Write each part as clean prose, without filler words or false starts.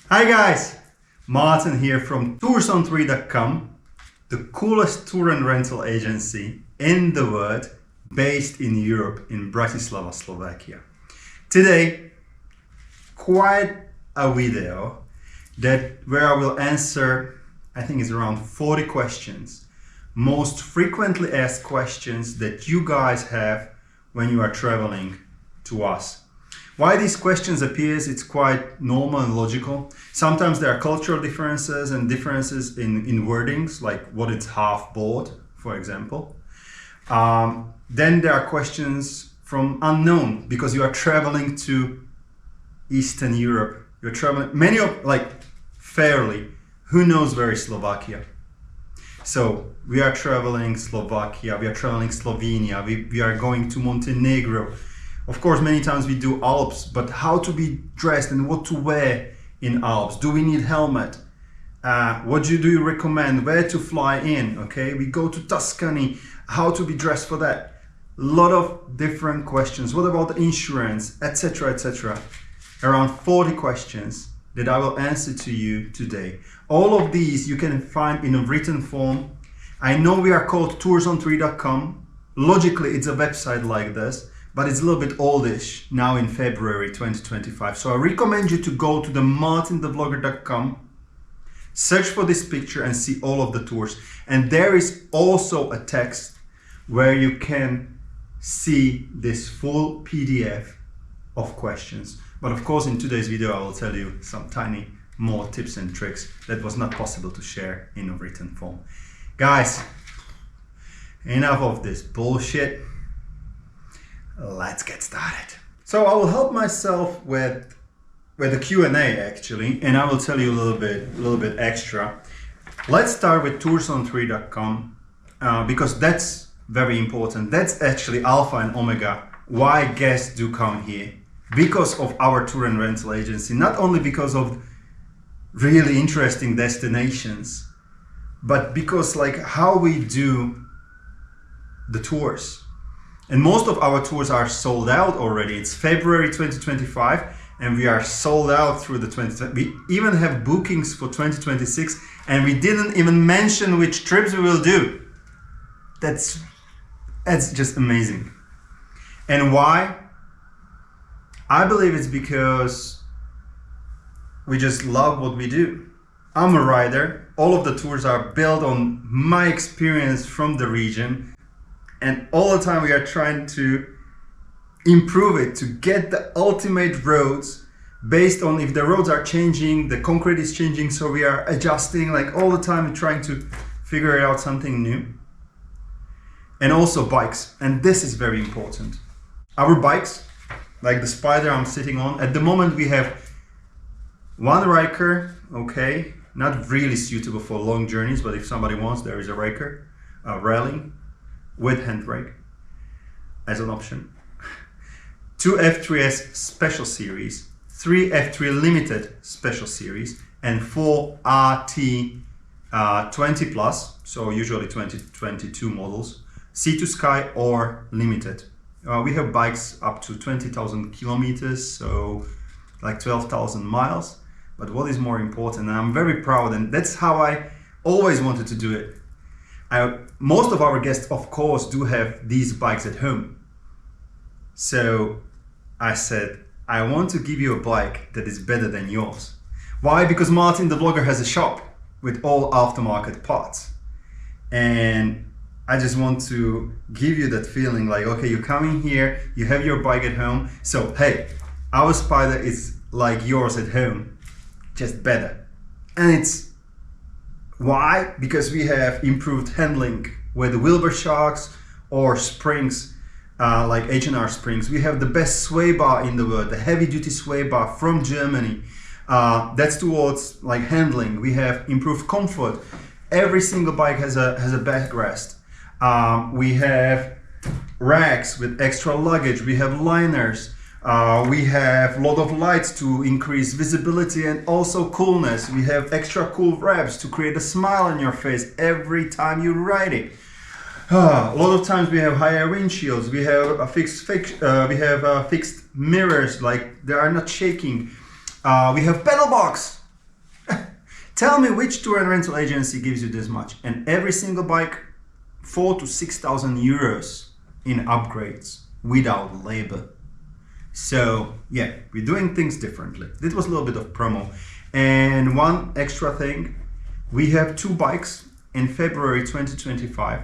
Hi guys, Martin here from toursontree.com, the coolest tour and rental agency in the world, based in Europe, in Bratislava, Slovakia. Today, quite a video where I will answer, I think it's around 40 questions, most frequently asked questions that you guys have when you are traveling to us. Why these questions appears, it's quite normal and logical. Sometimes there are cultural differences and differences in wordings, like what is half board, for example. Then there are questions from unknown, because you are traveling to Eastern Europe. You're traveling, fairly, who knows where is Slovakia? So we are traveling Slovakia, we are traveling Slovenia, we are going to Montenegro. Of course, many times we do Alps, but how to be dressed and what to wear in Alps? Do we need helmet? What do you recommend? Where to fly in? Okay, we go to Tuscany. How to be dressed for that? A lot of different questions. What about insurance, etc., etc. Around 40 questions that I will answer to you today. All of these you can find in a written form. I know we are called toursontree.com. Logically, it's a website like this, but it's a little bit oldish now in February 2025. So I recommend you to go to the MartinTheVlogger.com, search for this picture and see all of the tours. And there is also a text where you can see this full PDF of questions. But of course, in today's video, I will tell you some tiny more tips and tricks that was not possible to share in a written form. Guys, enough of this bullshit. Let's get started. So I will help myself with a Q&A actually, and I will tell you a little bit extra. Let's start with toursontree.com because that's very important. That's actually alpha and omega why guests do come here, because of our tour and rental agency, not only because of really interesting destinations, but because like how we do the tours. And most of our tours are sold out already. It's February 2025 and we are sold out through the 2020. We even have bookings for 2026 and we didn't even mention which trips we will do. That's just amazing. And why? I believe it's because we just love what we do. I'm a rider. All of the tours are built on my experience from the region. And all the time we are trying to improve it, to get the ultimate roads based on if the roads are changing, the concrete is changing, so we are adjusting like all the time, trying to figure out something new. And also bikes, and this is very important. Our bikes, like the Spyder I'm sitting on, at the moment we have one Ryker, okay, not really suitable for long journeys, but if somebody wants, there is a Ryker, railing, with handbrake as an option. 2 F3S Special Series, 3 F3 Limited Special Series, and 4 RT 20 Plus, so usually 2022 models, C2 Sky or Limited. We have bikes up to 20,000 kilometers, so like 12,000 miles. But what is more important, and I'm very proud, and that's how I always wanted to do it. Most of our guests, of course, do have these bikes at home. So I said, I want to give you a bike that is better than yours. Why? Because Martin the Vlogger has a shop with all aftermarket parts. And I just want to give you that feeling like, okay, you're coming here, you have your bike at home. So, hey, our Spyder is like yours at home, just better. And it's why? Because we have improved handling with the Wilbur shocks or springs, like H&R springs. We have the best sway bar in the world, the heavy duty sway bar from Germany. That's towards like handling. We have improved comfort. Every single bike has a backrest. We have racks with extra luggage. We have liners. We have a lot of lights to increase visibility and also coolness. We have extra cool wraps to create a smile on your face every time you ride it. A lot of times we have higher windshields. We have a fixed mirrors, like they are not shaking. We have pedal box. Tell me which tour and rental agency gives you this much. And every single bike, 4,000 to 6,000 euros in upgrades without labor. So yeah, we're doing things differently. This was a little bit of promo. And one extra thing, we have 2 bikes in February 2025.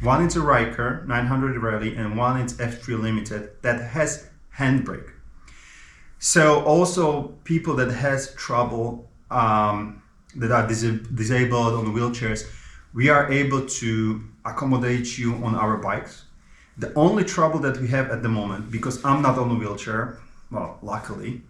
One is a Ryker 900 Rally and one is F3 Limited that has handbrake. So also people that has trouble, that are disabled on wheelchairs, we are able to accommodate you on our bikes. The only trouble that we have at the moment, because I'm not on a wheelchair, well, luckily,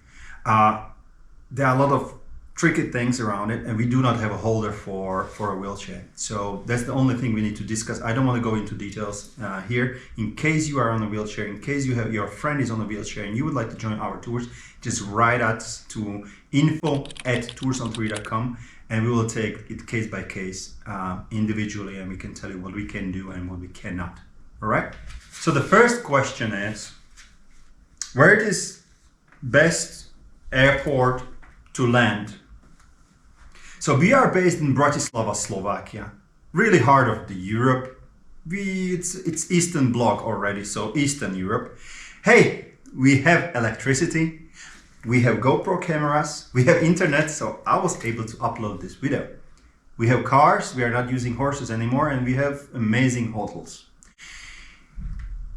there are a lot of tricky things around it, and we do not have a holder for a wheelchair. So that's the only thing we need to discuss. I don't want to go into details here. In case you are on a wheelchair, in case you have your friend is on a wheelchair and you would like to join our tours, just write us to info@toursanthree.com and we will take it case by case individually, and we can tell you what we can do and what we cannot. All right? So the first question is, where is best airport to land? So we are based in Bratislava, Slovakia, really heart of the Europe. It's Eastern Bloc already, so Eastern Europe. Hey, we have electricity, we have GoPro cameras, we have internet, so I was able to upload this video. We have cars, we are not using horses anymore, and we have amazing hotels.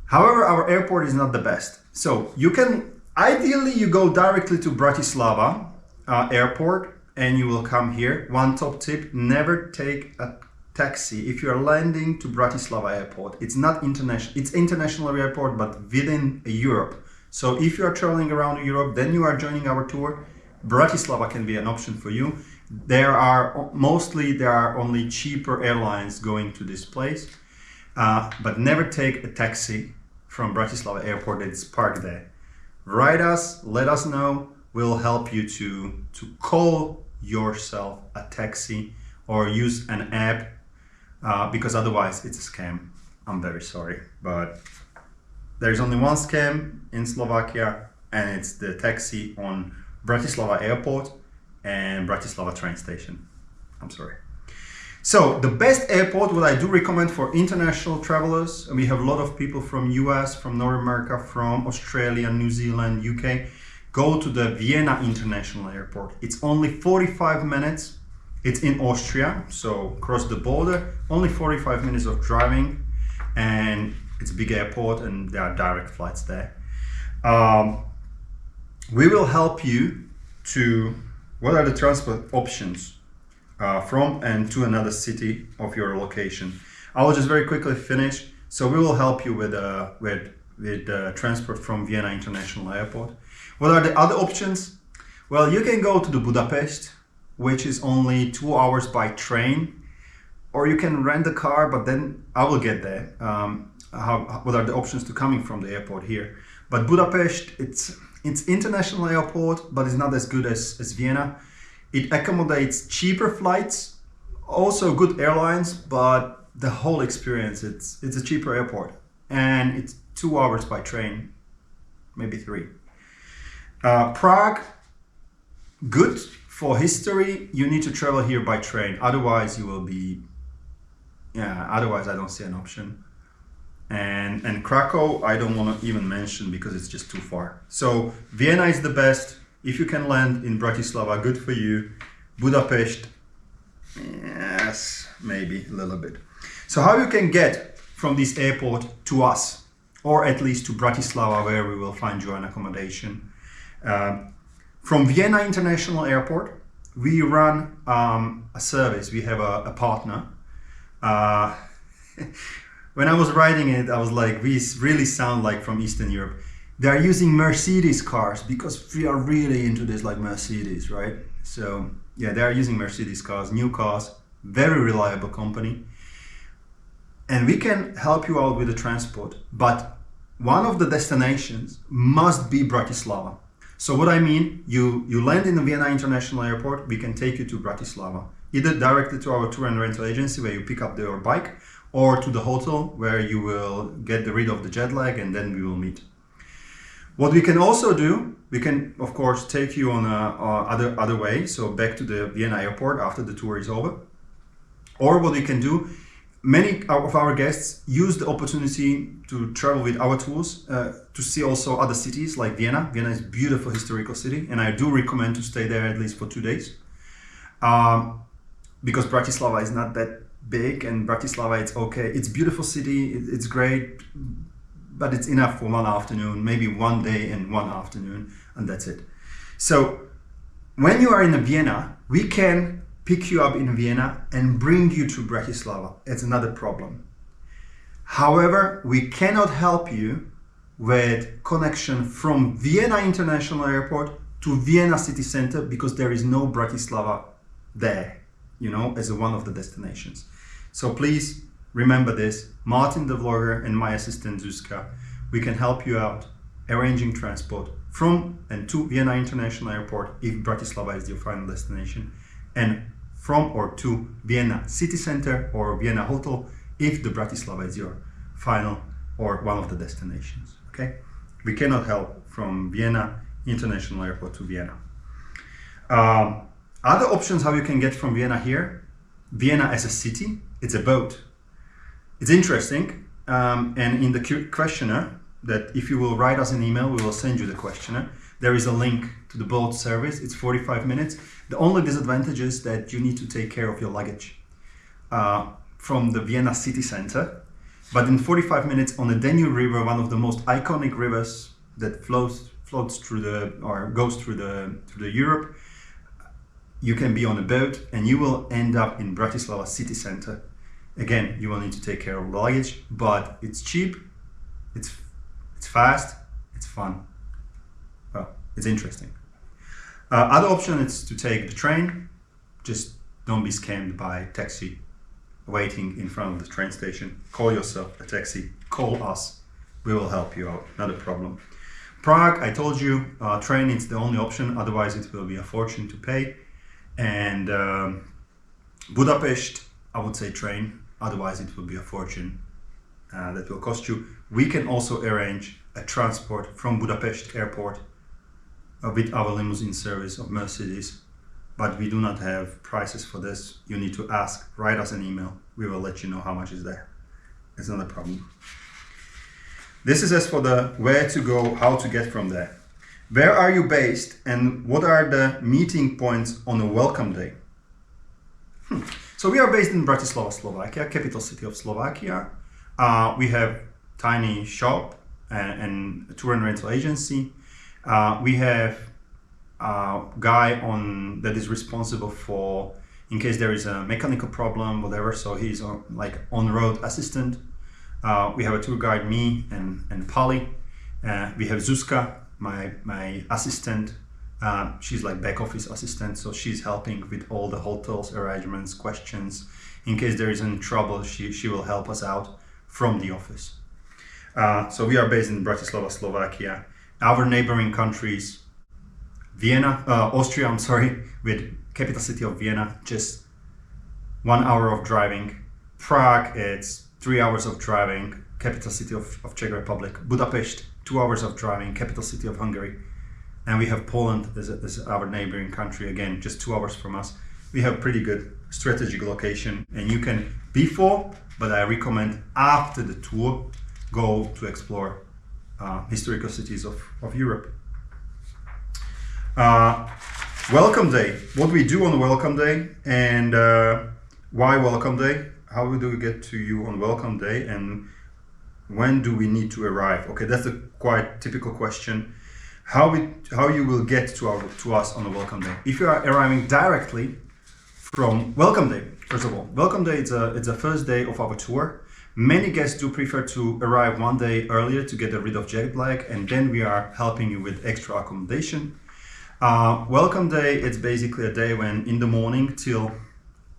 However, our airport is not the best. So you can, ideally you go directly to Bratislava airport and you will come here. One top tip, never take a taxi if you are landing to Bratislava airport. It's not international, it's international airport, but within Europe. So if you are traveling around Europe, then you are joining our tour. Bratislava can be an option for you. There are only cheaper airlines going to this place, but never take a taxi from Bratislava airport that is parked there. Write us, let us know. We'll help you to call yourself a taxi or use an app, because otherwise it's a scam. I'm very sorry, but there's only one scam in Slovakia, and it's the taxi on Bratislava airport and Bratislava train station. I'm sorry. So the best airport, what I do recommend for international travelers, and we have a lot of people from US, from North America, from Australia, New Zealand, UK, go to the Vienna International Airport. It's only 45 minutes. It's in Austria, so cross the border, only 45 minutes of driving, and it's a big airport and there are direct flights there. We will help you to, what are the transport options from and to another city of your location. I will just very quickly finish. So we will help you with transport from Vienna International Airport. What are the other options? Well, you can go to the Budapest, which is only 2 hours by train, or you can rent a car, but then I will get there. What are the options to coming from the airport here? But Budapest, it's international airport, but it's not as good as Vienna. It accommodates cheaper flights, also good airlines, but the whole experience, it's a cheaper airport, and it's 2 hours by train, maybe 3. Prague, good for history. You need to travel here by train, otherwise you will be, otherwise I don't see an option. And Krakow, I don't want to even mention because it's just too far. So Vienna is the best. If you can land in Bratislava, good for you. Budapest, yes, maybe a little bit. So how you can get from this airport to us, or at least to Bratislava, where we will find you an accommodation. From Vienna International Airport, we run a service. We have a partner. When I was writing it, I was like, we really sound like from Eastern Europe. They are using Mercedes cars because we are really into this, like Mercedes, right? So yeah, they are using Mercedes cars, new cars, very reliable company. And we can help you out with the transport, but one of the destinations must be Bratislava. So what I mean, you land in the Vienna International Airport, we can take you to Bratislava, either directly to our tour and rental agency where you pick up your bike, or to the hotel where you will get rid of the jet lag and then we will meet. What we can also do, we can of course take you on other way, so back to the Vienna airport after the tour is over. Or what we can do, many of our guests use the opportunity to travel with our tours to see also other cities like Vienna. Vienna is a beautiful historical city, and I do recommend to stay there at least for 2 days. Because Bratislava is not that big, and Bratislava, it's okay. It's a beautiful city, it's great, but it's enough for one afternoon, maybe 1 day and 1 afternoon, and that's it. So when you are in Vienna, we can pick you up in Vienna and bring you to Bratislava. It's another problem. However, we cannot help you with connection from Vienna International Airport to Vienna city center because there is no Bratislava there, you know, as one of the destinations. So please remember this. Martin the vlogger and my assistant Zuzka, we can help you out arranging transport from and to Vienna International Airport if Bratislava is your final destination, and from or to Vienna city center or Vienna hotel if the Bratislava is your final or one of the destinations. Okay, we cannot help from Vienna International Airport to Vienna. Other options how you can get from Vienna here. Vienna as a city, it's a boat. It's interesting, and in the questionnaire, that if you will write us an email, we will send you the questionnaire. There is a link to the boat service. It's 45 minutes. The only disadvantage is that you need to take care of your luggage from the Vienna city center. But in 45 minutes on the Danube River, one of the most iconic rivers that floats through goes through the Europe, you can be on a boat and you will end up in Bratislava city center. Again, you will need to take care of luggage, but it's cheap, it's fast, it's fun. Well, it's interesting. Other option is to take the train. Just don't be scammed by taxi waiting in front of the train station. Call yourself a taxi, call us, we will help you out, not a problem. Prague, I told you, train is the only option, otherwise it will be a fortune to pay. And Budapest, I would say train, otherwise it will be a fortune that will cost you. We can also arrange a transport from Budapest airport with our limousine service of Mercedes, but we do not have prices for this. You need to ask, write us an email, we will let you know how much is there. It's not a problem. This is as for the where to go, how to get from there. Where are you based and what are the meeting points on a welcome day? So we are based in Bratislava, Slovakia, capital city of Slovakia. We have tiny shop and a tour and rental agency. We have a guy that is responsible for in case there is a mechanical problem, whatever. So he's on-road assistant. We have a tour guide, me and Polly. We have Zuzka, my assistant. She's like back office assistant, so she's helping with all the hotels, arrangements, questions. In case there is any trouble, she will help us out from the office. So we are based in Bratislava, Slovakia. Our neighboring countries, Austria, with capital city of Vienna, just 1 hour of driving. Prague, it's 3 hours of driving, capital city of Czech Republic. Budapest, 2 hours of driving, capital city of Hungary. And we have Poland as our neighboring country, again, just 2 hours from us. We have pretty good strategic location, and you can before, but I recommend after the tour, go to explore historical cities of Europe. Welcome day, what we do on welcome day, and why welcome day? How do we get to you on welcome day, and when do we need to arrive? Okay, that's a quite typical question. How you will get to us on a welcome day? If you are arriving directly from welcome day, first of all, welcome day it's a first day of our tour. Many guests do prefer to arrive 1 day earlier to get rid of jet lag, and then we are helping you with extra accommodation. Welcome day, it's basically a day when in the morning till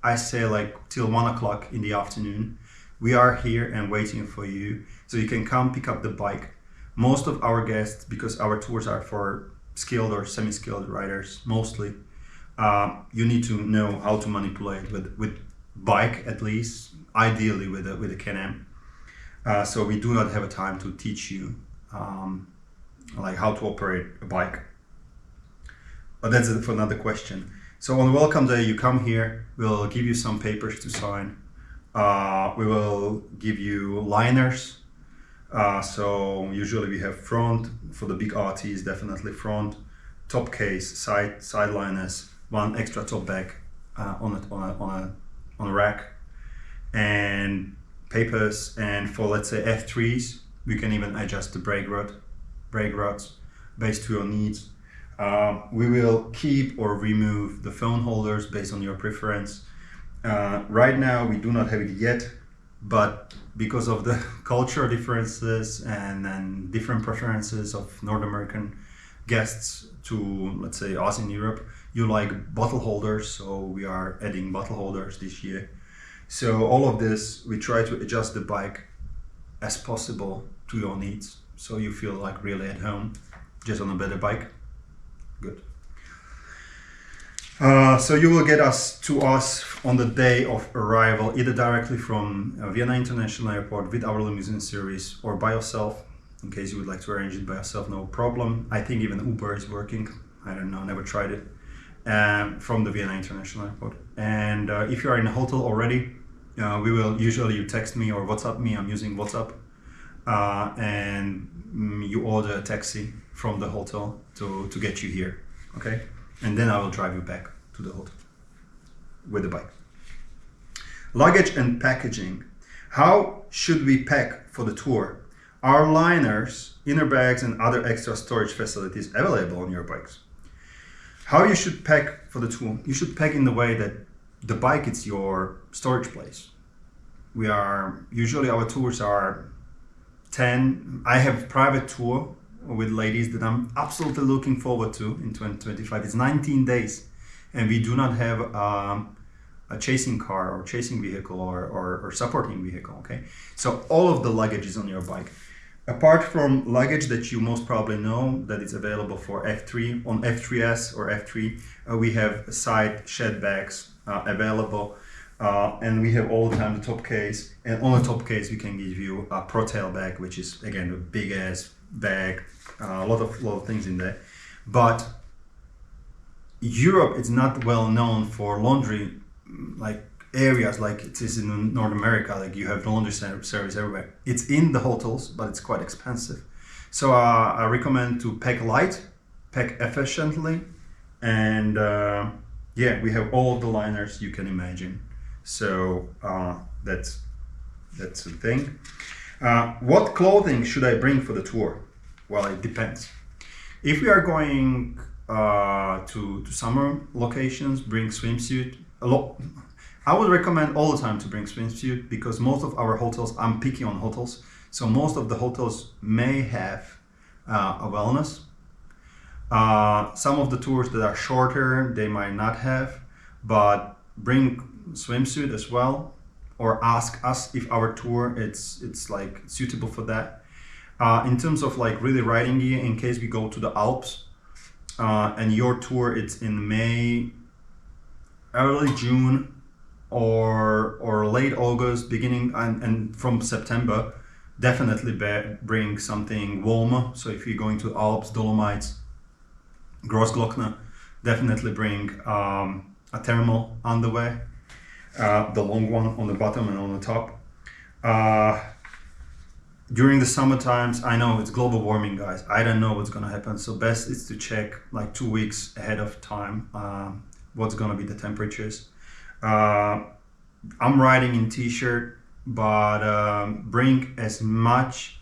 1 o'clock in the afternoon, we are here and waiting for you, so you can come pick up the bike. Most of our guests, because our tours are for skilled or semi-skilled riders mostly, you need to know how to manipulate with bike, at least ideally with a Can-Am. So we do not have a time to teach you like how to operate a bike. But that's it for another question. So on welcome day, you come here, we'll give you some papers to sign. We will give you liners. So usually we have front, for the big RTs, definitely front, top case, side liners, one extra top bag on a rack, and papers. And for, let's say, F3s, we can even adjust the brake rods based to your needs. We will keep or remove the phone holders based on your preference. Right now we do not have it yet, but because of the cultural differences and different preferences of North American guests to, let's say, us in Europe, you like bottle holders, so we are adding bottle holders this year. So all of this, we try to adjust the bike as possible to your needs, so you feel like really at home, just on a better bike. Good. So you will get to us on the day of arrival, either directly from Vienna International Airport with our limousine service, or by yourself. In case you would like to arrange it by yourself, no problem. I think even Uber is working. I don't know, never tried it. From the Vienna International Airport. And if you are in a hotel already, you text me or WhatsApp me. I'm using WhatsApp, and you order a taxi from the hotel to get you here, okay? And then I will drive you back to the hotel with the bike. Luggage and packaging. How should we pack for the tour? Are liners, inner bags, and other extra storage facilities available on your bikes? How you should pack for the tour? You should pack in the way that the bike is your storage place. Usually our tours are 10. I have private tour with ladies that I'm absolutely looking forward to in 2025. It's 19 days, and we do not have a chasing car or chasing vehicle or supporting vehicle, okay? So all of the luggage is on your bike. Apart from luggage that you most probably know that it's available for F3, on F3S or F3, we have side shed bags available, and we have all the time the top case, and on the top case we can give you a Pro Tail bag, which is again a big ass bag, a lot of things in there. But Europe is not well known for laundry like areas like it is in North America. Like you have laundry service everywhere. It's in the hotels, but it's quite expensive. So I recommend to pack light, pack efficiently, and yeah, we have all of the liners you can imagine. So that's the thing. What clothing should I bring for the tour? Well, it depends. If we are going to summer locations, bring swimsuit. I would recommend all the time to bring swimsuit, because most of our hotels, I'm picky on hotels, so most of the hotels may have a wellness. Some of the tours that are shorter, they might not have, but bring swimsuit as well, or ask us if our tour it's like suitable for that. In terms of like really riding gear, in case we go to the Alps, and your tour it's in May, early June, or late August, beginning and from September, definitely bring something warmer. So if you're going to Alps, Dolomites, Grossglockner, definitely bring a thermal underwear, the long one on the bottom and on the top. During the summer times, I know it's global warming, guys. I don't know what's gonna happen. So best is to check like 2 weeks ahead of time what's gonna be the temperatures. I'm riding in t-shirt, but bring as much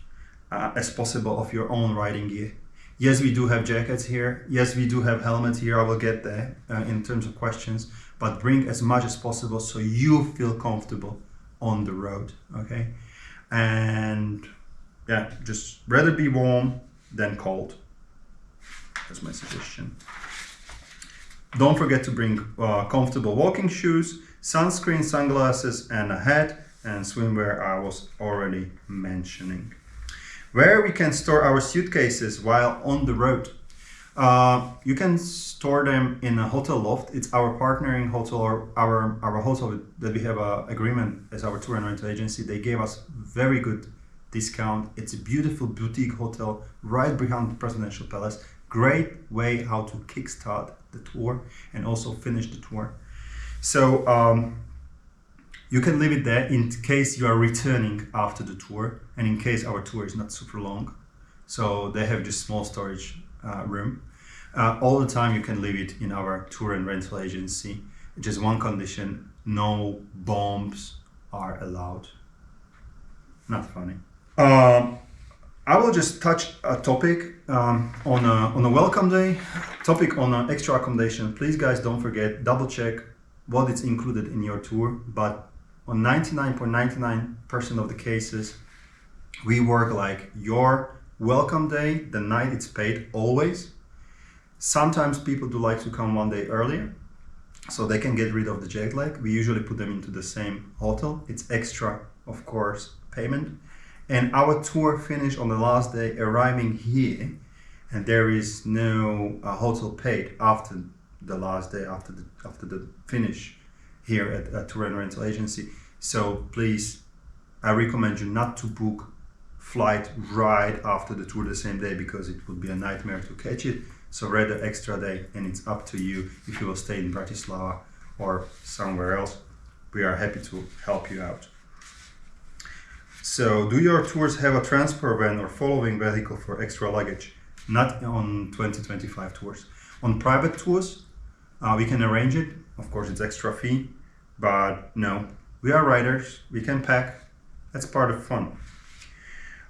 as possible of your own riding gear. Yes, we do have jackets here. Yes, we do have helmets here. I will get there in terms of questions, but bring as much as possible so you feel comfortable on the road, okay? And yeah, just rather be warm than cold. That's my suggestion. Don't forget to bring comfortable walking shoes, sunscreen, sunglasses, and a hat, and swimwear I was already mentioning. Where we can store our suitcases while on the road. You can store them in a hotel loft. It's our partnering hotel, or our hotel that we have an agreement as our tour and rental agency. They gave us very good discount. It's a beautiful boutique hotel right behind the Presidential Palace. Great way how to kickstart the tour and also finish the tour. So you can leave it there in case you are returning after the tour and in case our tour is not super long. So they have just small storage room. All the time you can leave it in our tour and rental agency. Just one condition, no bombs are allowed. Not funny. I will just touch a topic on a welcome day, topic on extra accommodation. Please guys, don't forget, double check what is included in your tour. But on 99.99% of the cases, we work like your welcome day, the night it's paid, always. Sometimes people do like to come one day earlier, so they can get rid of the jet lag. We usually put them into the same hotel. It's extra, of course, payment. And our tour finished on the last day, arriving here, and there is no hotel paid after the last day, after the finish here at a tour and rental agency. So please, I recommend you not to book flight right after the tour the same day, because it would be a nightmare to catch it. So rather extra day, and it's up to you if you will stay in Bratislava or somewhere else. We are happy to help you out. So, do your tours have a transfer van or following vehicle for extra luggage? Not on 2025 tours. On private tours, we can arrange it. Of course, it's extra fee, but no, we are riders. We can pack. That's part of fun.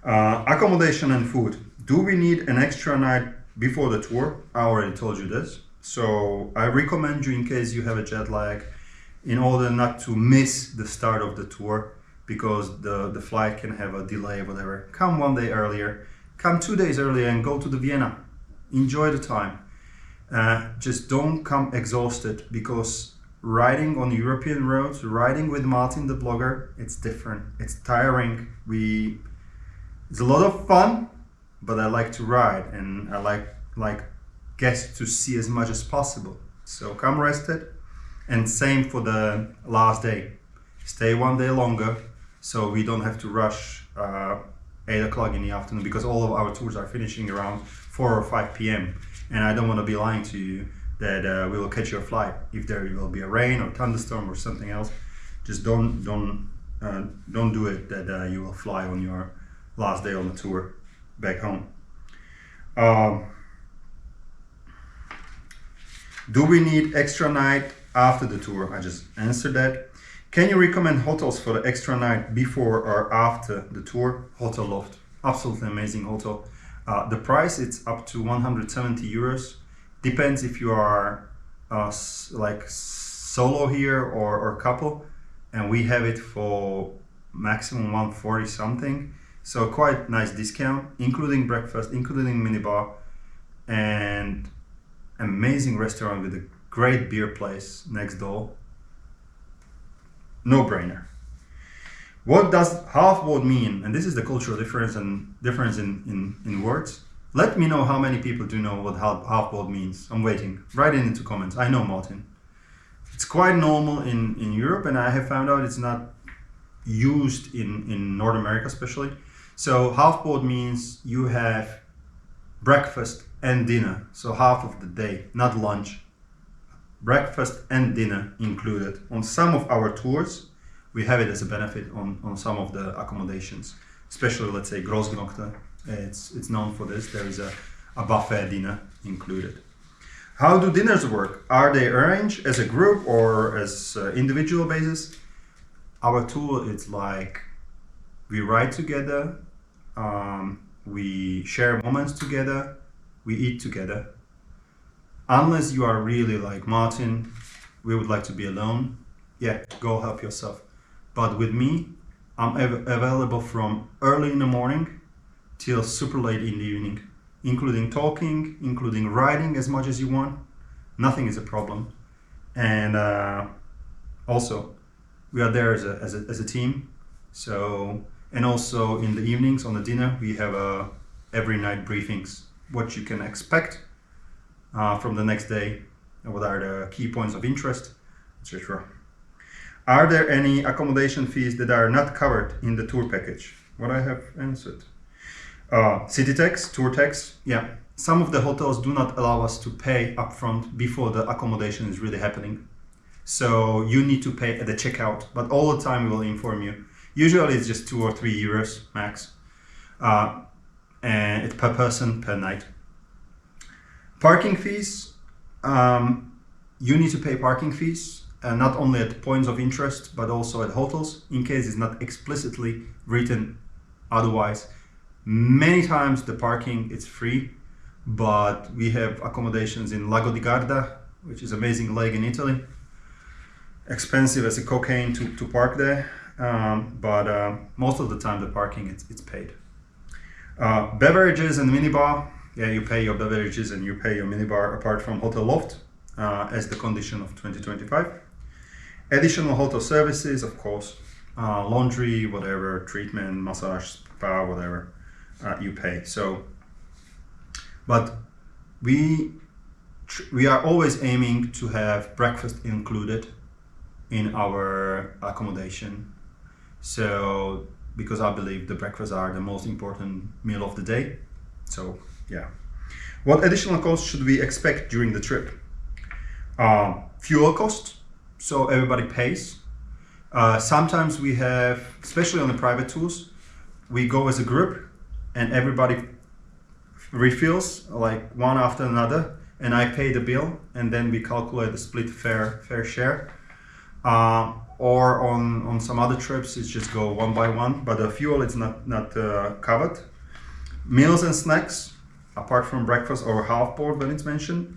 Accommodation and food. Do we need an extra night before the tour? I already told you this. So I recommend you, in case you have a jet lag, in order not to miss the start of the tour, because the flight can have a delay or whatever. Come one day earlier, come 2 days earlier and go to the Vienna. Enjoy the time. Just don't come exhausted, because riding on European roads, riding with MartinTheVlogger, it's different. It's tiring. It's a lot of fun, but I like to ride, and I like guests to see as much as possible. So come rested, and same for the last day. Stay one day longer, so we don't have to rush 8 o'clock in the afternoon, because all of our tours are finishing around 4 or 5 p.m. And I don't want to be lying to you that we will catch your flight. If there will be a rain or thunderstorm or something else, just don't do it that you will fly on your last day on the tour back home. Do we need extra night after the tour? I just answered that. Can you recommend hotels for the extra night before or after the tour? Hotel Loft, absolutely amazing hotel. The price, it's up to 170 euros. Depends if you are like solo here or couple, and we have it for maximum 140 something. So quite nice discount, including breakfast, including minibar, and amazing restaurant with a great beer place next door. No brainer. What does half-board mean? And this is the cultural difference and difference in words. Let me know how many people do know what half-board means. I'm waiting. Write it into comments. I know, Martin. It's quite normal in Europe, and I have found out it's not used in North America especially. So half-board means you have breakfast and dinner. So half of the day, not lunch. Breakfast and dinner included. On some of our tours, we have it as a benefit on some of the accommodations, especially, let's say, Großglockner. It's known for this. There is a buffet dinner included. How do dinners work? Are they arranged as a group or as individual basis? Our tour, it's like we ride together, we share moments together, we eat together. Unless you are really like Martin, we would like to be alone, yeah, go help yourself. But with me, I'm available from early in the morning till super late in the evening, including talking, including riding as much as you want. Nothing is a problem. And also, we are there as a team. So, and also in the evenings on the dinner, we have every night briefings, what you can expect from the next day, what are the key points of interest, etc. Are there any accommodation fees that are not covered in the tour package? what I have answered. City tax, tour tax, yeah. Some of the hotels do not allow us to pay upfront before the accommodation is really happening. So you need to pay at the checkout, but all the time we will inform you. Usually it's just 2 or 3 euros max, and it's per person per night. Parking fees, you need to pay parking fees, not only at points of interest, but also at hotels, in case it's not explicitly written otherwise. Many times the parking is free, but we have accommodations in Lago di Garda, which is an amazing lake in Italy. Expensive as a cocaine to park there, but most of the time the parking it's paid. Beverages and minibar, yeah, you pay your beverages and you pay your minibar apart from hotel loft as the condition of 2025. Additional hotel services, of course, laundry, whatever, treatment, massage, spa, whatever, you pay. So, but we are always aiming to have breakfast included in our accommodation. So, because I believe the breakfasts are the most important meal of the day. So, yeah. What additional costs should we expect during the trip? Fuel cost, so everybody pays. Sometimes we have, especially on the private tours, we go as a group and everybody refills like one after another, and I pay the bill, and then we calculate the split fair share. Or on some other trips, it's just go one by one, but the fuel is not covered. Meals and snacks, apart from breakfast or half board when it's mentioned.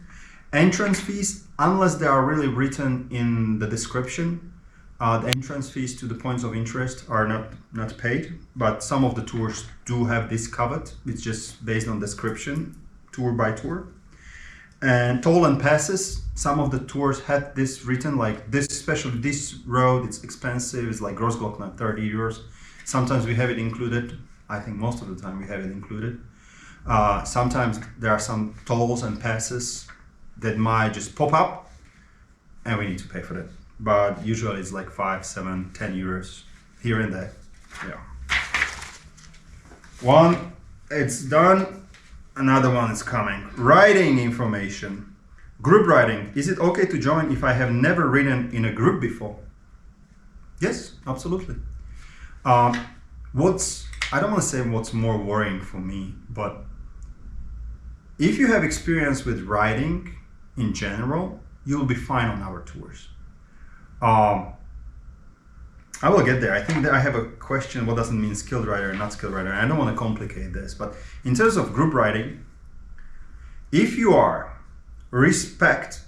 Entrance fees, unless they are really written in the description, the entrance fees to the points of interest are not paid, but some of the tours do have this covered. It's just based on description, tour by tour. And toll and passes, some of the tours had this written, like this, especially this road, it's expensive, it's like Grossglockner, 30 euros. Sometimes we have it included. I think most of the time we have it included. Sometimes there are some tolls and passes that might just pop up and we need to pay for that. But usually it's like 5, 7, 10 euros here and there. Yeah. One, it's done. Another one is coming. Riding information. Group riding. Is it okay to join if I have never ridden in a group before? Yes, absolutely. I don't want to say what's more worrying for me, but if you have experience with riding in general, you'll be fine on our tours. I will get there. I think that I have a question, what does it mean skilled rider and not skilled rider? I don't want to complicate this, but in terms of group riding, if you are respect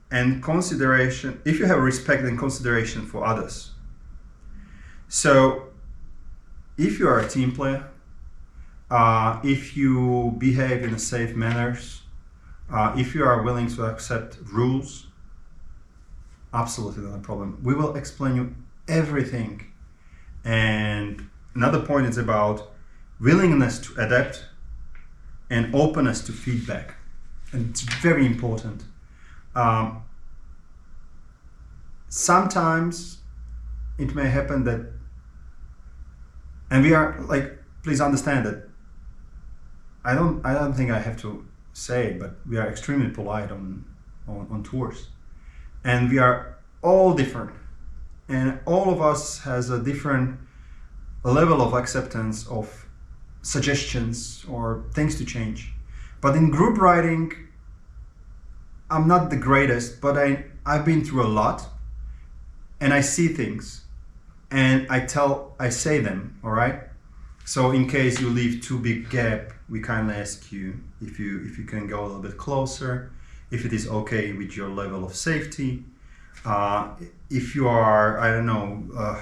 and consideration, if you have respect and consideration for others, so if you are a team player, if you behave in a safe manners, if you are willing to accept rules, absolutely not a problem. We will explain you everything. And another point is about willingness to adapt and openness to feedback, and it's very important. Sometimes it may happen that, and we are like, please understand that I don't think I have to say it, but we are extremely polite on tours, and we are all different, and all of us has a different level of acceptance of suggestions or things to change. But in group riding, I'm not the greatest, but I've been through a lot, and I see things, and I say them, all right? So in case you leave too big gap, we kindly ask you if you can go a little bit closer, if it is okay with your level of safety. If you are, I don't know,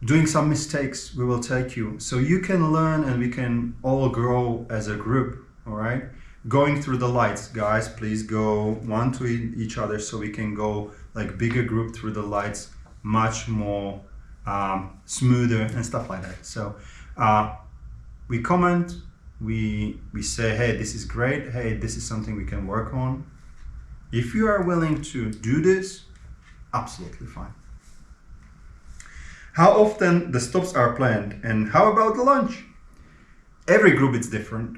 doing some mistakes, we will take you. So you can learn and we can all grow as a group, all right? Going through the lights, guys, please go one to each other so we can go like bigger group through the lights, much more smoother and stuff like that. So we comment, we say, hey, this is great, hey, this is something we can work on. If you are willing to do this, absolutely fine. How often the stops are planned, and how about the lunch? Every group is different.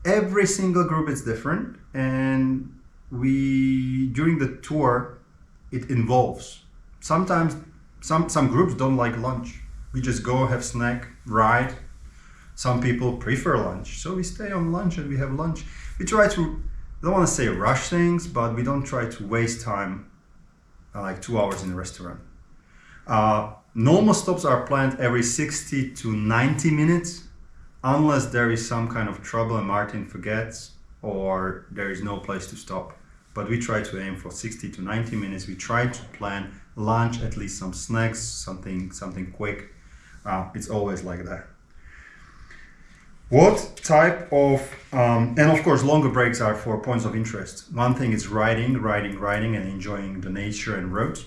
Every single group is different, and we during the tour it involves. Sometimes some groups don't like lunch. We just go have snack, ride. Some people prefer lunch, so we stay on lunch and we have lunch. We try to, I don't want to say rush things, but we don't try to waste time like 2 hours in a restaurant. Normal stops are planned every 60 to 90 minutes, unless there is some kind of trouble and Martin forgets or there is no place to stop. But we try to aim for 60 to 90 minutes. We try to plan lunch, at least some snacks, something quick. It's always like that. What type of, and of course longer breaks are for points of interest. One thing is riding and enjoying the nature and roads.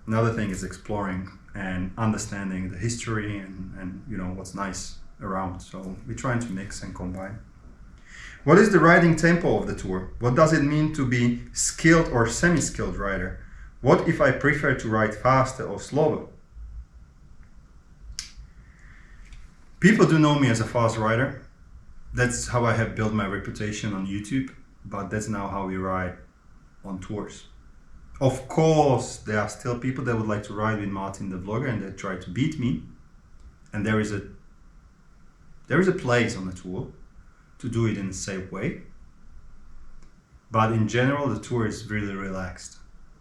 Another thing is exploring and understanding the history and you know what's nice around. So we're trying to mix and combine. What is the riding tempo of the tour? What does it mean to be skilled or semi-skilled rider? What if I prefer to ride faster or slower? People do know me as a fast rider. That's how I have built my reputation on YouTube, but that's now how we ride on tours. Of course, there are still people that would like to ride with MartinTheVlogger and they try to beat me. And there is a place on the tour to do it in a safe way. But in general, the tour is really relaxed.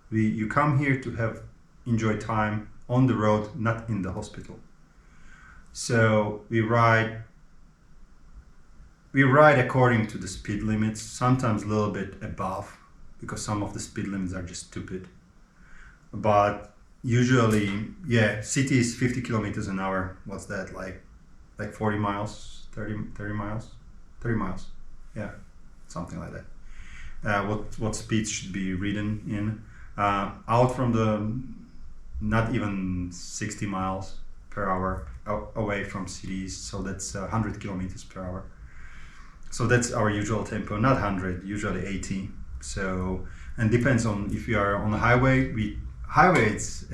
You come here to enjoy time on the road, not in the hospital. So we ride according to the speed limits, sometimes a little bit above, because some of the speed limits are just stupid. But usually, yeah, city is 50 kilometers an hour. What's that, like 40 miles, 30 miles? 30 miles, yeah, something like that. What speed should be ridden in? Out from the, not even 60 miles per hour away from cities, so that's 100 kilometers per hour. So that's our usual tempo, not 100, usually 80. So, and depends on if you are on the highway. It's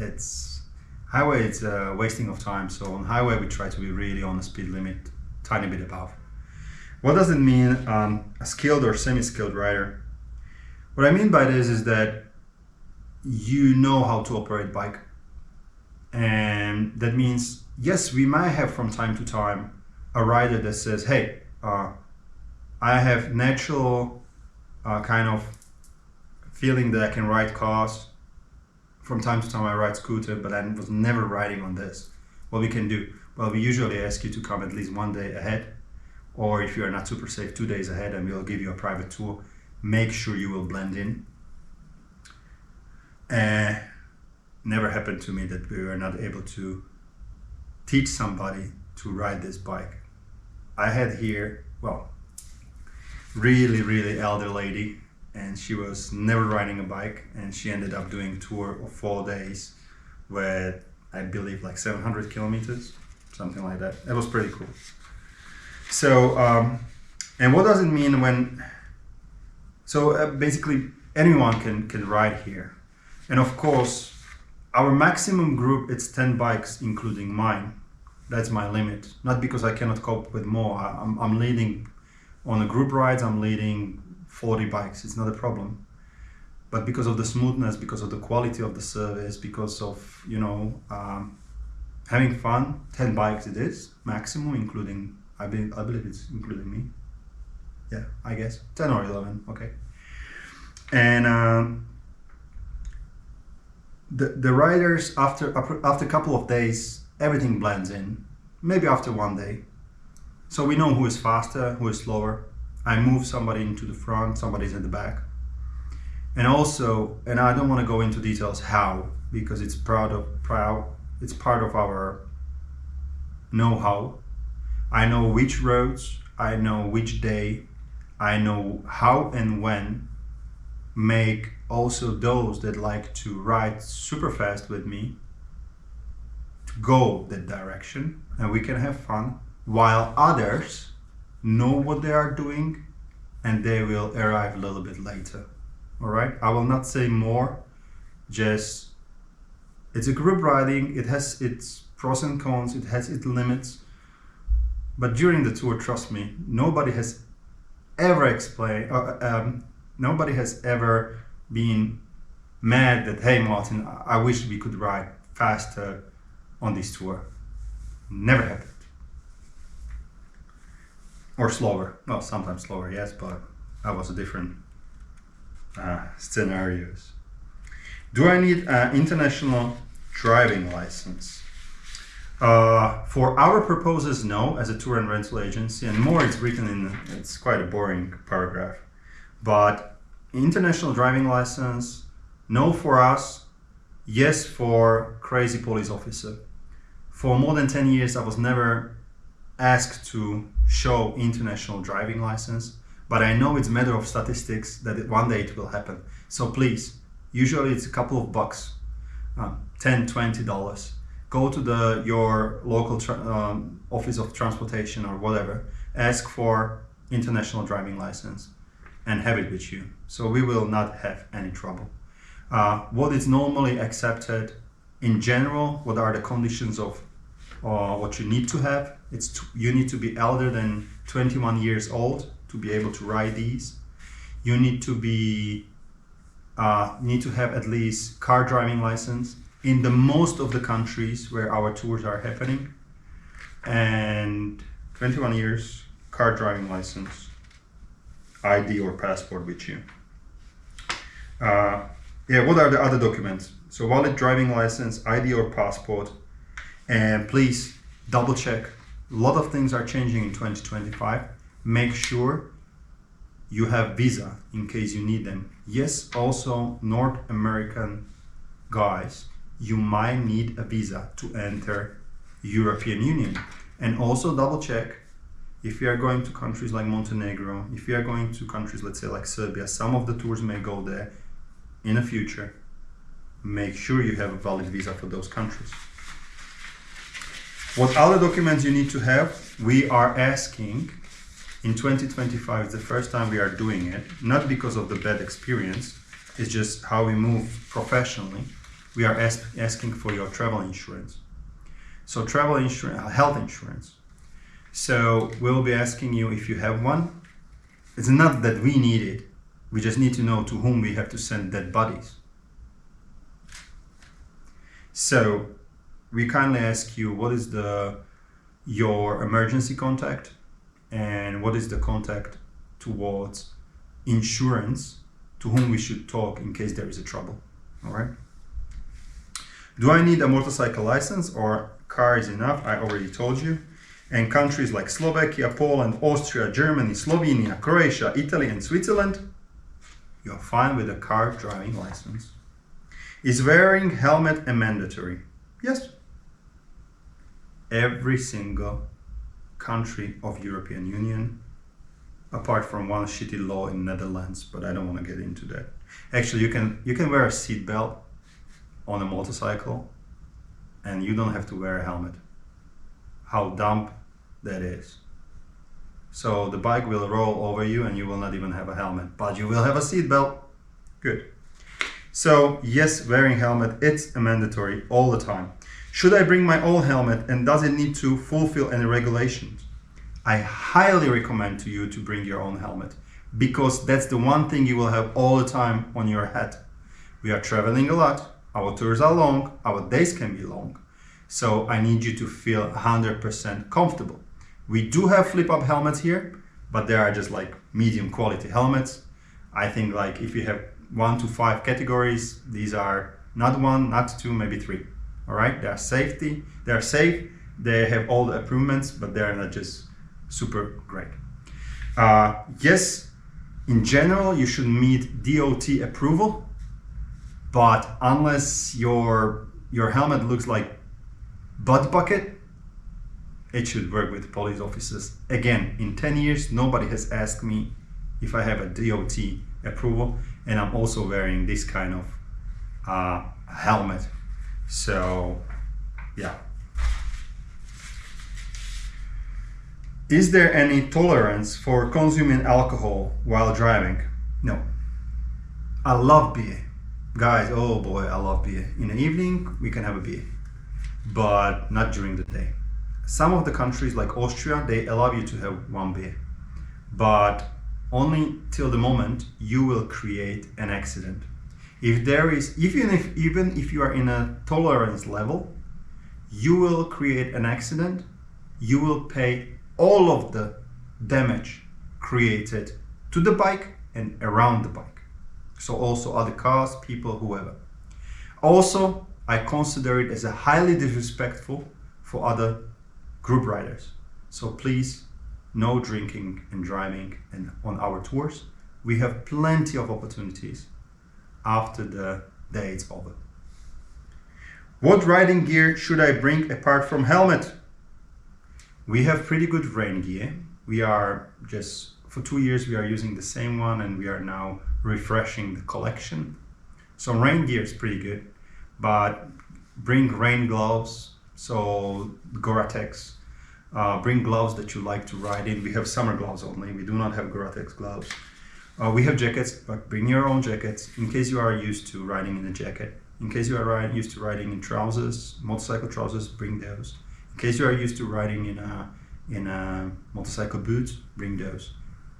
a wasting of time. So on highway we try to be really on the speed limit, tiny bit above. What does it mean, a skilled or semi-skilled rider? What I mean by this is that you know how to operate bike, and that means yes, we might have from time to time a rider that says, hey, I have natural kind of feeling that I can ride cars. From time to time I ride scooter, but I was never riding on this. What we can do? Well, we usually ask you to come at least one day ahead, or if you are not super safe, 2 days ahead, and we'll give you a private tour. Make sure you will blend in. Never happened to me that we were not able to teach somebody to ride this bike. I had here, well, really elder lady, and she was never riding a bike, and she ended up doing a tour of 4 days with, I believe, like 700 kilometers, something like that. It was pretty cool. So, and what does it mean when, so basically anyone can ride here. And of course, our maximum group, it's 10 bikes, including mine. That's my limit. Not because I cannot cope with more. I'm leading on the group rides, I'm leading 40 bikes. It's not a problem. But because of the smoothness, because of the quality of the service, because of, you know, having fun, 10 bikes it is, maximum, including, I believe it's including me. Yeah, I guess. 10 or 11, okay. And the riders, after a couple of days, everything blends in. Maybe after 1 day. So we know who is faster, who is slower. I move somebody into the front, somebody's in the back. And also, and I don't want to go into details how, because it's part of our know-how. I know which roads, I know which day, I know how and when. Make also those that like to ride super fast with me to go that direction, and we can have fun, while others know what they are doing and they will arrive a little bit later. All right, I will not say more, just it's a group riding. It's pros and cons, it has its limits. But during the tour, trust me, nobody has ever nobody has ever been mad that, hey Martin, I wish we could ride faster on this tour. Never happened. Or slower. Well, sometimes slower, yes, but that was a different scenarios. Do I need an international driving license? For our purposes, no, as a tour and rental agency, and more it's written in, it's quite a boring paragraph. But international driving license, no for us, yes for crazy police officer. For more than 10 years, I was never asked to show international driving license, but I know it's a matter of statistics that one day it will happen. So please, usually it's a couple of bucks, $10, $20. Go to your local office of transportation or whatever, ask for international driving license and have it with you. So we will not have any trouble. What is normally accepted in general, what are the conditions of what you need to have? You need to be older than 21 years old to be able to ride these. You need to have at least car driving license in the most of the countries where our tours are happening, and 21 years, car driving license, ID or passport with you. What are the other documents? So valid driving license, ID or passport, and please double check. A lot of things are changing in 2025. Make sure you have visa in case you need them. Yes, also North American guys, you might need a visa to enter European Union. And also double check if you are going to countries like Montenegro, if you are going to countries, let's say like Serbia, some of the tours may go there in the future. Make sure you have a valid visa for those countries. What other documents you need to have? We are asking in 2025, it's the first time we are doing it, not because of the bad experience, it's just how we move professionally. We are asking for your travel insurance. So travel insurance, health insurance. So we'll be asking you if you have one. It's not that we need it. We just need to know to whom we have to send dead bodies. So we kindly ask you, what is your emergency contact and what is the contact towards insurance to whom we should talk in case there is a trouble, all right? Do I need a motorcycle license or car is enough? I already told you. And countries like Slovakia, Poland, Austria, Germany, Slovenia, Croatia, Italy, and Switzerland, you're fine with a car driving license. Is wearing helmet a mandatory? Yes. Every single country of European Union, apart from one shitty law in Netherlands, but I don't want to get into that. Actually, you can wear a seat belt on a motorcycle and you don't have to wear a helmet. How dumb that is. So the bike will roll over you and you will not even have a helmet, but you will have a seat belt. Good. So yes, wearing helmet, it's a mandatory all the time. Should I bring my own helmet and does it need to fulfill any regulations? I highly recommend to you to bring your own helmet because that's the one thing you will have all the time on your head. We are traveling a lot, our tours are long, our days can be long. So I need you to feel 100% comfortable. We do have flip-up helmets here, but they are just like medium quality helmets. I think like if you have 1 to 5 categories, these are not 1, not 2, maybe 3. All right, they are safe, they have all the improvements, but they are not just super great. Yes, in general, you should meet DOT approval, but unless your helmet looks like butt bucket, it should work with police officers. Again, in 10 years, nobody has asked me if I have a DOT approval, and I'm also wearing this kind of helmet. So, yeah. Is there any tolerance for consuming alcohol while driving? No. I love beer. Guys, oh boy, I love beer. In the evening, we can have a beer. but not during the day. Some of the countries like Austria, they allow you to have one beer, but only till the moment you will create an accident. If there is, even if you are in a tolerance level, you will create an accident, you will pay all of the damage created to the bike and around the bike. So also other cars, people, whoever. Also, I consider it as a highly disrespectful for other group riders. So please, no drinking and driving and on our tours. We have plenty of opportunities after the day is over. What riding gear should I bring apart from helmet? We have pretty good rain gear. We are just, for 2 years we are using the same one, and we are now refreshing the collection. So rain gear is pretty good, but bring rain gloves, so Gore-Tex. Bring gloves that you like to ride in. We have summer gloves only. We do not have Gore-Tex gloves. We have jackets, but bring your own jackets in case you are used to riding in a jacket. In case you are used to riding in trousers, motorcycle trousers, bring those. In case you are used to riding in a motorcycle boots, bring those.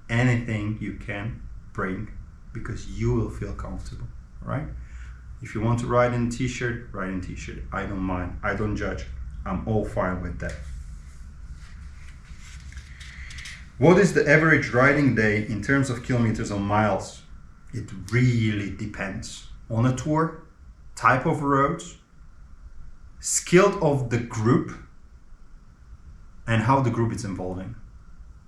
Anything you can bring, because you will feel comfortable, right? If you want to ride in t-shirt, ride in t-shirt. I don't mind. I don't judge. I'm all fine with that. What is the average riding day in terms of kilometers or miles? It really depends on a tour, type of roads, skill of the group, and how the group is evolving.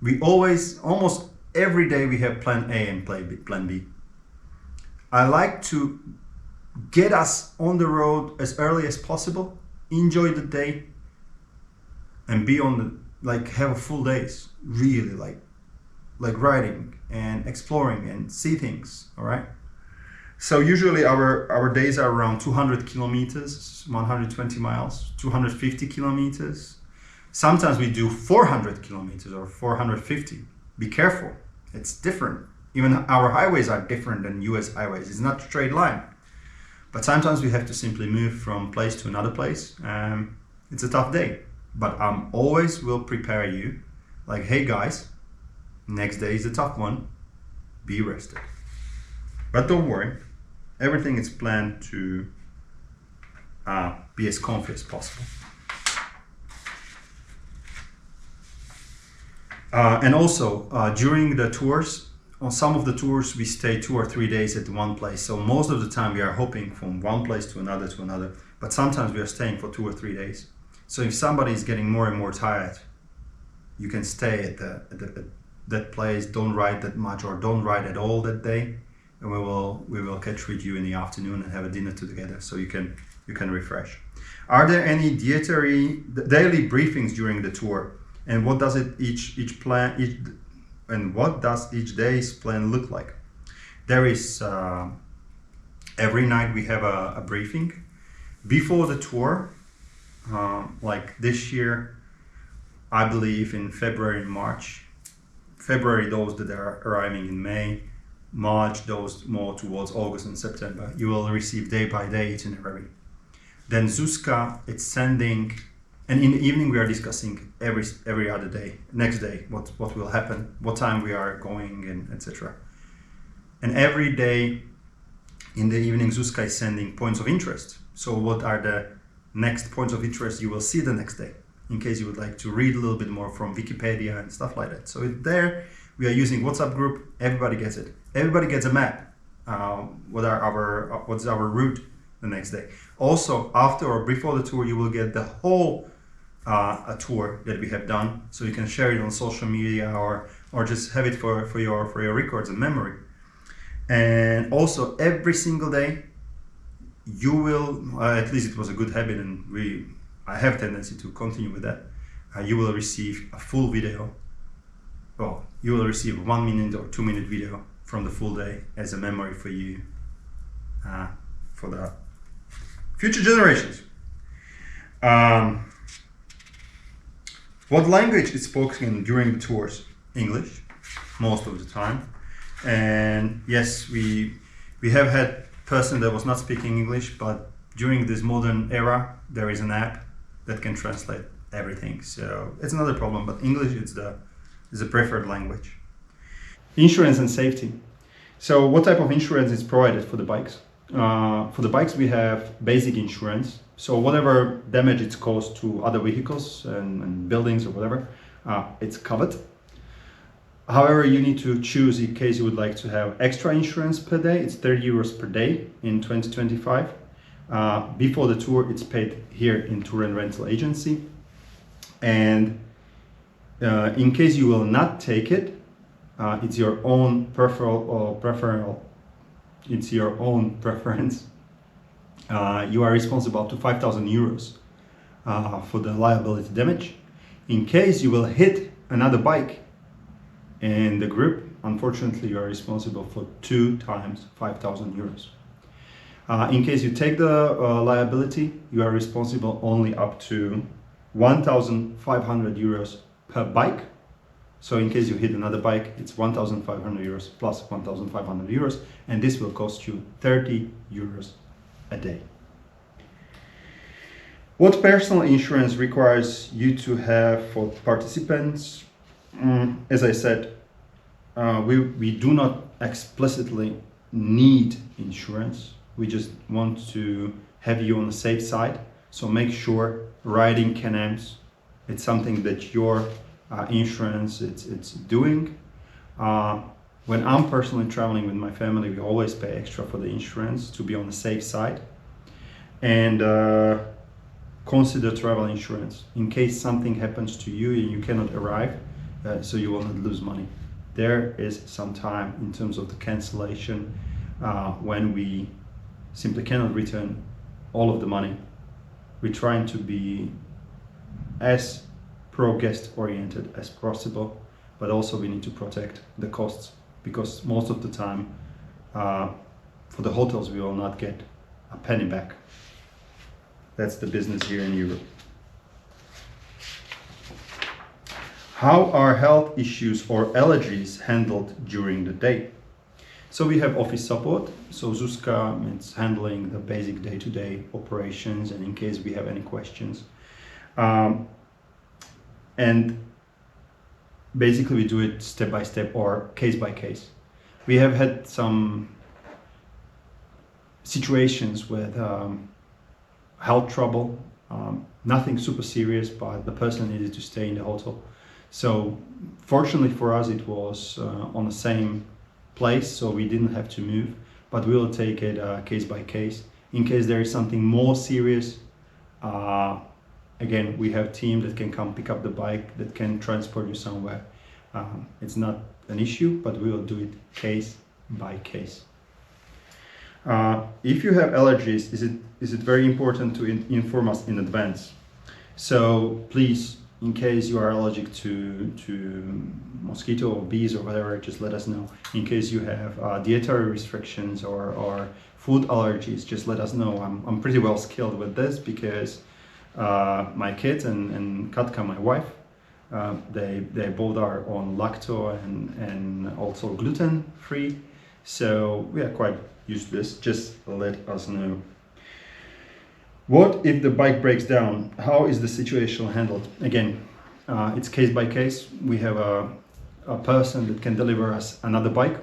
We always, almost every day we have plan A and plan B. I like to get us on the road as early as possible, enjoy the day, and be on the, like, have full days, really like riding and exploring and see things, all right? So usually our days are around 200 kilometers, 120 miles, 250 kilometers. Sometimes we do 400 kilometers or 450. Be careful, it's different. Even our highways are different than US highways. It's not a straight line. But sometimes we have to simply move from place to another place. It's a tough day. But always will prepare you, like, hey guys, next day is a tough one, be rested. But don't worry, everything is planned to be as comfy as possible. And also, during the tours, on some of the tours we stay 2 or 3 days at one place. So most of the time we are hopping from one place to another, but sometimes we are staying for 2 or 3 days. So if somebody is getting more and more tired, you can stay at that place, don't ride that much or don't ride at all that day, and we will catch with you in the afternoon and have a dinner together, so you can refresh. Are there any daily briefings during the tour, and what does each day's plan look like? There is every night we have a briefing before the tour. Like this year, I believe in February and March. February, those that are arriving in May. March, those more towards August and September. You will receive day by day itinerary. Then Zuzka, it's sending, and in the evening we are discussing every other day, next day, what will happen, what time we are going, and etc. And every day in the evening, Zuzka is sending points of interest. So what are the next points of interest you will see the next day, in case you would like to read a little bit more from Wikipedia and stuff like that. So there we are using WhatsApp group, everybody gets it. Everybody gets a map, what's our route the next day. Also, after or before the tour, you will get the whole a tour that we have done, so you can share it on social media or just have it for your records and memory. And also every single day, you will, at least it was a good habit, and I have a tendency to continue with that. You will receive a full video. Well, you will receive a 1 minute or 2 minute video from the full day as a memory for you, for the future generations. What language is spoken during the tours? English, most of the time. And yes, we have had person that was not speaking English, but during this modern era, there is an app that can translate everything. So it's another problem, but English is the preferred language. Insurance and safety. So what type of insurance is provided for the bikes? For the bikes we have basic insurance. So whatever damage it's caused to other vehicles and buildings or whatever, it's covered. However, you need to choose in case you would like to have extra insurance per day. It's 30 euros per day in 2025. Before the tour, it's paid here in Tour and Rental Agency. And in case you will not take it, it's your own it's your own preference. You are responsible up to 5,000 euros for the liability damage. In case you will hit another bike in the group, unfortunately you are responsible for 2 times 5,000 euros. In case you take the liability, you are responsible only up to 1,500 euros per bike. So in case you hit another bike, it's 1,500 euros plus 1,500 euros, and this will cost you 30 euros a day. What personal insurance requires you to have for participants? As I said, we do not explicitly need insurance. We just want to have you on the safe side. So make sure riding Can-Ams, it's something that your insurance it's doing. When I'm personally traveling with my family, we always pay extra for the insurance to be on the safe side. And consider travel insurance in case something happens to you and you cannot arrive, so you will not lose money. There is some time in terms of the cancellation when we simply cannot return all of the money. We're trying to be as pro-guest oriented as possible, but also we need to protect the costs, because most of the time for the hotels we will not get a penny back. That's the business here in Europe. How are health issues or allergies handled during the day? So we have office support. So Zuzka is handling the basic day-to-day operations, and in case we have any questions. And basically we do it step by step or case by case. We have had some situations with health trouble, nothing super serious, but the person needed to stay in the hotel. So fortunately for us, it was on the same place, so we didn't have to move, but we will take it case by case. In case there is something more serious, again, we have a team that can come pick up the bike, that can transport you somewhere. It's not an issue, but we will do it case by case. If you have allergies, is it very important to inform us in advance? So please, in case you are allergic to mosquito or bees or whatever, just let us know. In case you have dietary restrictions or food allergies, just let us know. I'm pretty well skilled with this because my kids and Katka, my wife, they both are on lacto and also gluten free. So we are quite used to this. Just let us know. What if the bike breaks down? How is the situation handled? Again, it's case by case. We have a person that can deliver us another bike.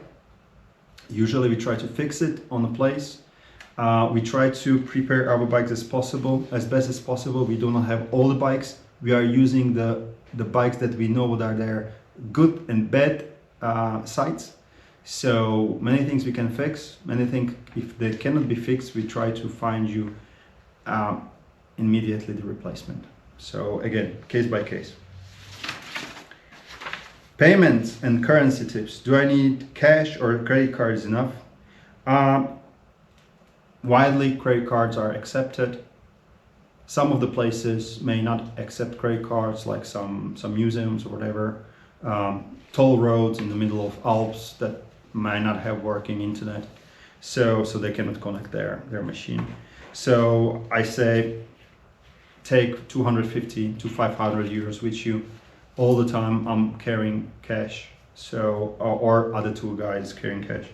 Usually we try to fix it on the place. We try to prepare our bikes as best as possible. We do not have all the bikes. We are using the bikes that we know that are their good and bad sides. So many things we can fix. Many things, if they cannot be fixed, we try to find you immediately the replacement. So again, case by case. Payments and currency tips. Do I need cash or credit card is enough? Widely, credit cards are accepted. Some of the places may not accept credit cards, like some museums or whatever. Toll roads in the middle of Alps that might not have working internet, so they cannot connect their machine. So I say take 250 to 500 euros with you all the time. I'm carrying cash, so or other tour guides carrying cash,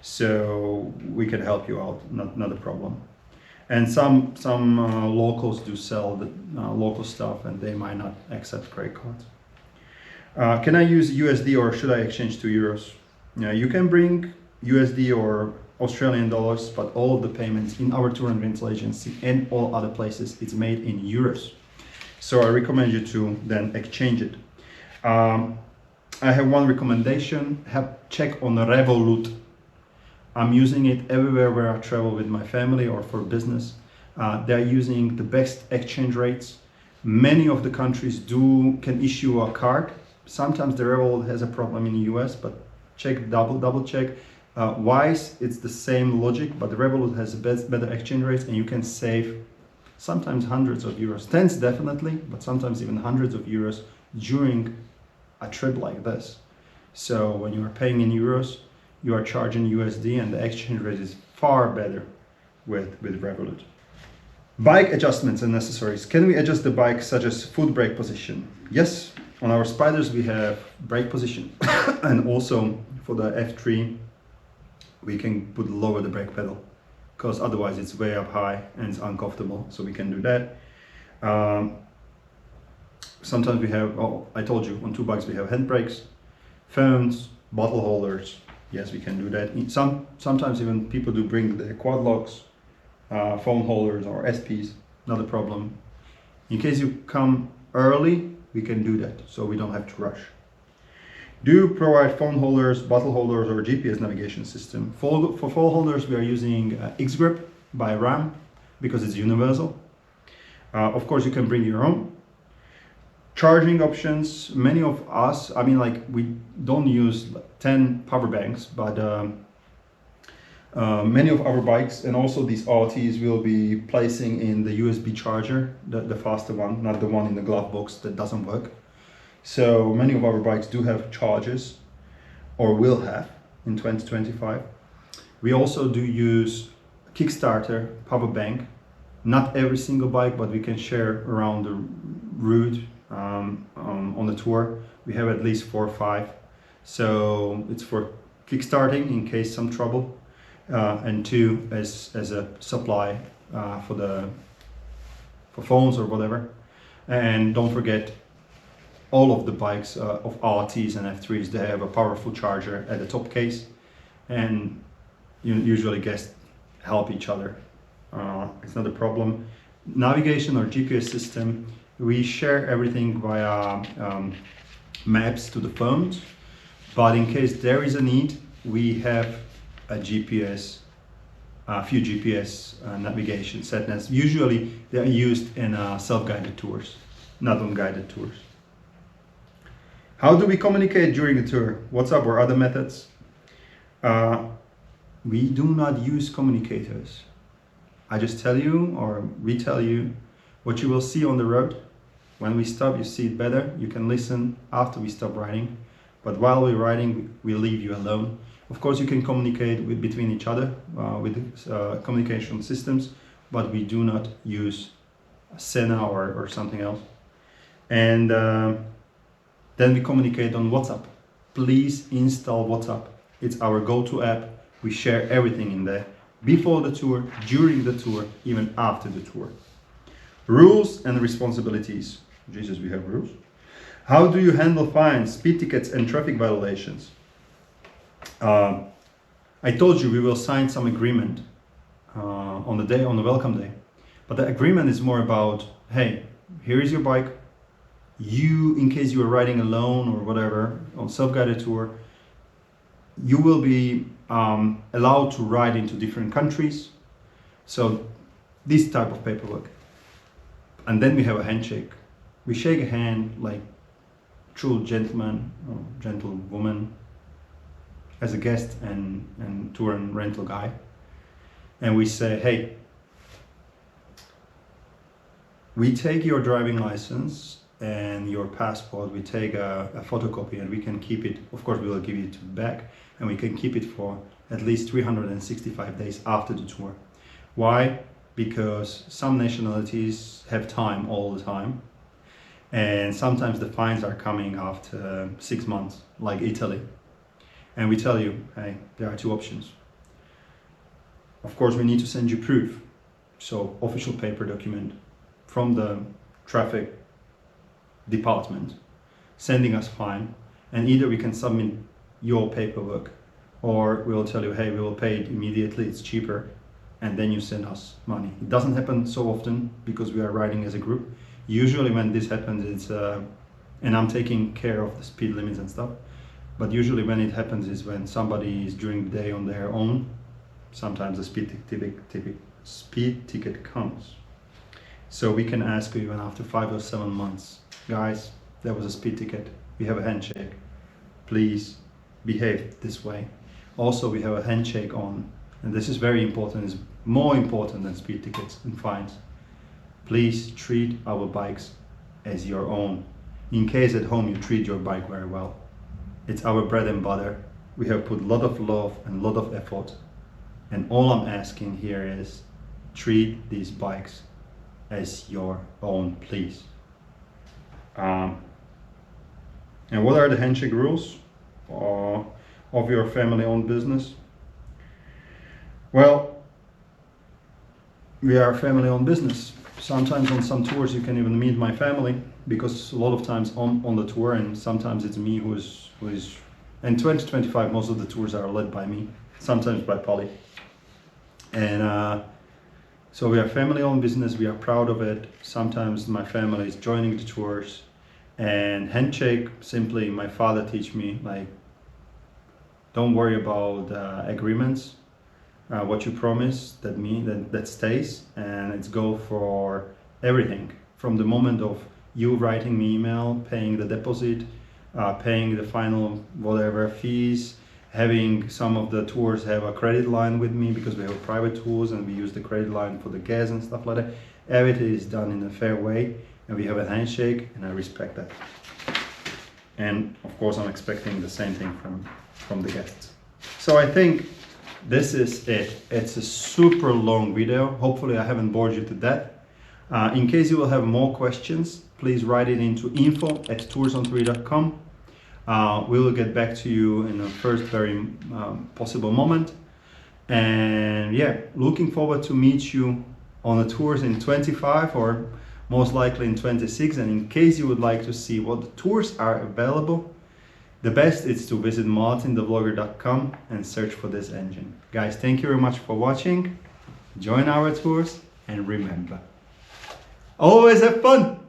so we can help you out. Not a problem. And some locals do sell the local stuff, and they might not accept credit cards. Can I use USD or should I exchange to euros? You can bring USD or Australian dollars, but all of the payments in our tour and rental agency and all other places, it's made in euros. So I recommend you to then exchange it. I have one recommendation, check on the Revolut. I'm using it everywhere where I travel with my family or for business. They're using the best exchange rates. Many of the countries can issue a card. Sometimes the Revolut has a problem in the US, but double check. Wise, it's the same logic, but the Revolut has better exchange rates, and you can save sometimes hundreds of euros, tens definitely, but sometimes even hundreds of euros during a trip like this. So when you are paying in euros, you are charging USD, and the exchange rate is far better with Revolut. Bike adjustments and accessories. Can we adjust the bike such as foot brake position? Yes, on our Spyders we have brake position and also for the F3 we can lower the brake pedal because otherwise it's way up high and it's uncomfortable, so we can do that. Sometimes we have, I told you, on two bikes we have hand brakes, phones, bottle holders. Yes, we can do that. Sometimes even people do bring the quad locks, phone holders or SPs, not a problem. In case you come early, we can do that, so we don't have to rush. Do you provide phone holders, bottle holders, or GPS navigation system? For phone holders, we are using X-Grip by RAM because it's universal. Of course, you can bring your own. Charging options, many of us, I mean, like, we don't use 10 power banks, but many of our bikes and also these RTs will be placing in the USB charger, the faster one, not the one in the glove box that doesn't work. So many of our bikes do have chargers, or will have in 2025. We also do use Kickstarter power bank. Not every single bike, but we can share around the route. On the tour we have at least 4 or 5, so it's for kickstarting in case some trouble, and 2 as a supply for phones or whatever. And don't forget, all of the bikes of RTs and F3s, they have a powerful charger at the top case, and you usually guests help each other. It's not a problem. Navigation or GPS system, we share everything via maps to the phones, but in case there is a need, we have a few GPS navigation setnets. Usually they are used in self-guided tours, not on guided tours. How do we communicate during the tour? WhatsApp or other methods? We do not use communicators. I just tell you, or we tell you, what you will see on the road. When we stop, you see it better. You can listen after we stop riding, but while we're riding, we leave you alone. Of course, you can communicate between each other with communication systems, but we do not use Sena or something else. And then we communicate on WhatsApp. Please install WhatsApp. It's our go-to app. We share everything in there, before the tour, during the tour, even after the tour. Rules and responsibilities. Jesus, we have rules. How do you handle fines, speed tickets, and traffic violations? I told you we will sign some agreement on the welcome day. But the agreement is more about, hey, here is your bike. You, in case you are riding alone or whatever, on self-guided tour, you will be allowed to ride into different countries. So this type of paperwork. And then we have a handshake. We shake a hand like true gentleman or gentlewoman as a guest and tour and rental guy. And we say, hey, we take your driving license and your passport, we take a photocopy and we can keep it. Of course, we will give it back, and we can keep it for at least 365 days after the tour. Why? Because some nationalities have time all the time, and sometimes the fines are coming after 6 months, like Italy. And we tell you, hey, there are two options. Of course, we need to send you proof. so official paper document from the traffic department sending us fine, and either we can submit your paperwork or we'll tell you, hey, we will pay it immediately, it's cheaper, and then you send us money. It doesn't happen so often because we are riding as a group. Usually when this happens, it's and I'm taking care of the speed limits and stuff, but usually when it happens is when somebody is during the day on their own. Sometimes the speed ticket comes. So we can ask you even after 5 or 7 months, guys, there was a speed ticket, we have a handshake, please behave this way. Also, we have a handshake on, and this is very important, it's more important than speed tickets and fines. Please treat our bikes as your own. In case at home you treat your bike very well. It's our bread and butter. We have put a lot of love and a lot of effort. And all I'm asking here is treat these bikes as your own, please. And what are the handshake rules of your family-owned business? Well, we are a family-owned business. Sometimes on some tours you can even meet my family, because a lot of times on the tour, and sometimes it's me who is in 2025 most of the tours are led by me, sometimes by Polly. And so we are family-owned business, we are proud of it. Sometimes my family is joining the tours, and handshake, simply my father teach me, like, don't worry about agreements. What you promise, that stays, and it's go for everything from the moment of you writing me email, paying the deposit, paying the final whatever fees, having some of the tours have a credit line with me because we have private tours and we use the credit line for the gas and stuff like that. Everything is done in a fair way, and we have a handshake, and I respect that. And of course I'm expecting the same thing from the guests. So I think this is it. It's a super long video. Hopefully I haven't bored you to death. In case you will have more questions, please write it into info@toursontour.com. We will get back to you in the first very possible moment. And yeah, looking forward to meet you on the tours in 25 or most likely in 26. And in case you would like to see what the tours are available, the best is to visit MartinTheVlogger.com and search for this engine. Guys, thank you very much for watching. Join our tours, and remember, always have fun!